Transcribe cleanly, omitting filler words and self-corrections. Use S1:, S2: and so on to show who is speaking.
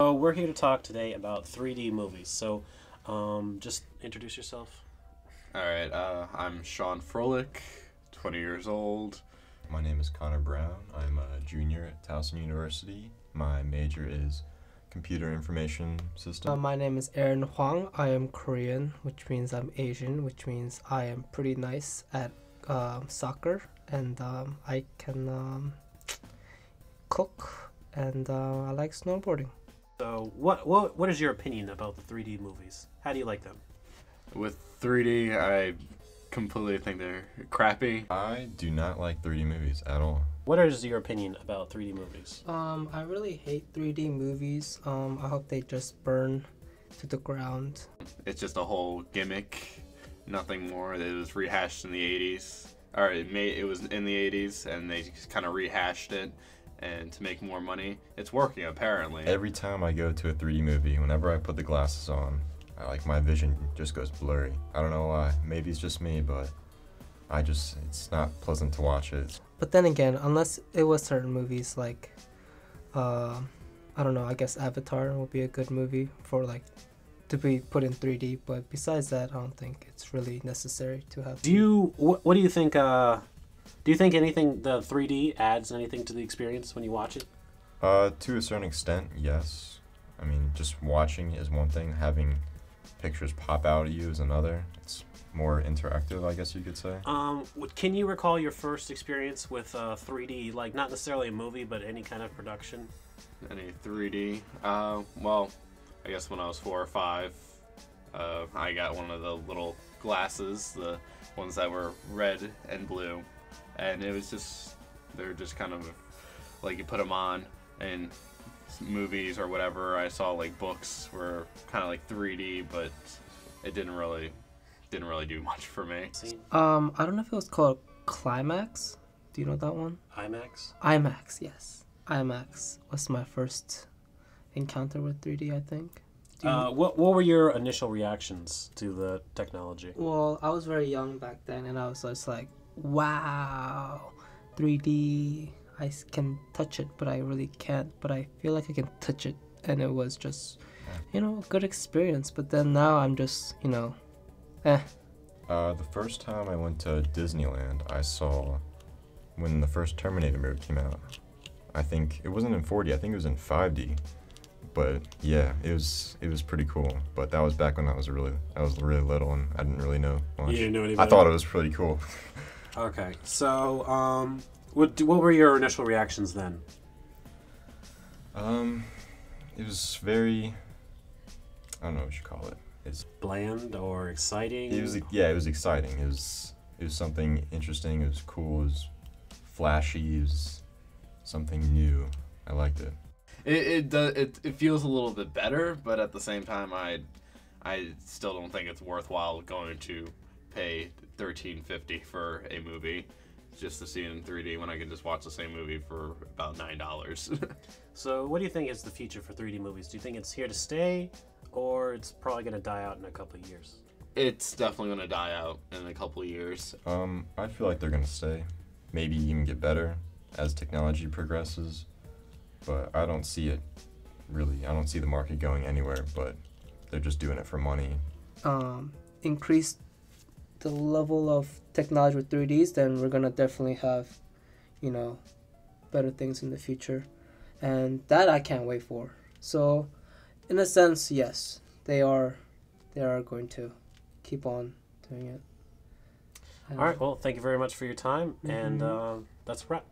S1: So we're here to talk today about 3D movies. So just introduce yourself.
S2: Alright, I'm Sean Froelich, 20 years old.
S3: My name is Connor Brown. I'm a junior at Towson University. My major is Computer Information System.
S4: My name is Aaron Huang. I am Korean, which means I'm Asian, which means I am pretty nice at soccer, and I can cook, and I like snowboarding.
S1: So what is your opinion about the 3D movies? How do you like them?
S2: With 3D, I completely think they're crappy.
S3: I do not like 3D movies at all.
S1: What is your opinion about 3D movies?
S4: I really hate 3D movies. I hope they just burn to the ground.
S2: It's just a whole gimmick, nothing more. It was rehashed in the 80s. Or it was in the 80s, and they just kind of rehashed it and to make more money. It's working, apparently.
S3: Every time I go to a 3D movie, whenever I put the glasses on, my vision just goes blurry. I don't know why. Maybe it's just me, but it's not pleasant to watch it.
S4: But then again, unless it was certain movies like, I don't know, I guess Avatar would be a good movie for to be put in 3D. But besides that, I don't think it's really necessary to have.
S1: What do you think? Do you think anything the 3D adds anything to the experience when you watch it?
S3: To a certain extent, yes. I mean, just watching is one thing. Having pictures pop out at you is another. It's more interactive, I guess you could say.
S1: Can you recall your first experience with 3D, like not necessarily a movie, but any kind of production?
S2: Any 3D? Well, I guess when I was 4 or 5, I got one of the little glasses, the ones that were red and blue, and it was just, they're just kind of like you put them on, and movies or whatever I saw, like books, were kind of like 3D, but it didn't really do much for me.
S4: I don't know if it was called Climax. Do you know that one?
S1: IMAX?
S4: IMAX, yes. IMAX was my first encounter with 3D, I think.
S1: What were your initial reactions to the technology?
S4: Well, I was very young back then, and I was just like, wow, 3D. I can touch it, but I really can't. But I feel like I can touch it, and it was just, a good experience. But then now I'm just, eh.
S3: The first time I went to Disneyland, I saw when the first Terminator movie came out. I think it wasn't in 4D. I think it was in 5D. But yeah, it was pretty cool. But that was back when I was really little, and I didn't really know much.
S1: You didn't know anything.
S3: I thought it was pretty cool.
S1: Okay, so what were your initial reactions then?
S3: It was very, I don't know what you call it. It's
S1: bland or exciting?
S3: It was exciting. It was something interesting. It was cool. It was flashy. It was something new. I liked it.
S2: It feels a little bit better, but at the same time, I still don't think it's worthwhile going to pay $13.50 for a movie just to see it in 3D when I can just watch the same movie for about $9.
S1: So what do you think is the future for 3D movies? Do you think it's here to stay, or it's probably going to die out in a couple of years?
S2: It's definitely going to die out in a couple of years.
S3: I feel like they're going to stay. Maybe even get better as technology progresses. But I don't see it, really. I don't see the market going anywhere, but they're just doing it for money.
S4: Increase the level of technology with 3Ds, then we're going to definitely have, better things in the future. And that I can't wait for. So, in a sense, yes, they are going to keep on doing it.
S1: All right, well, thank you very much for your time, and that's a wrap.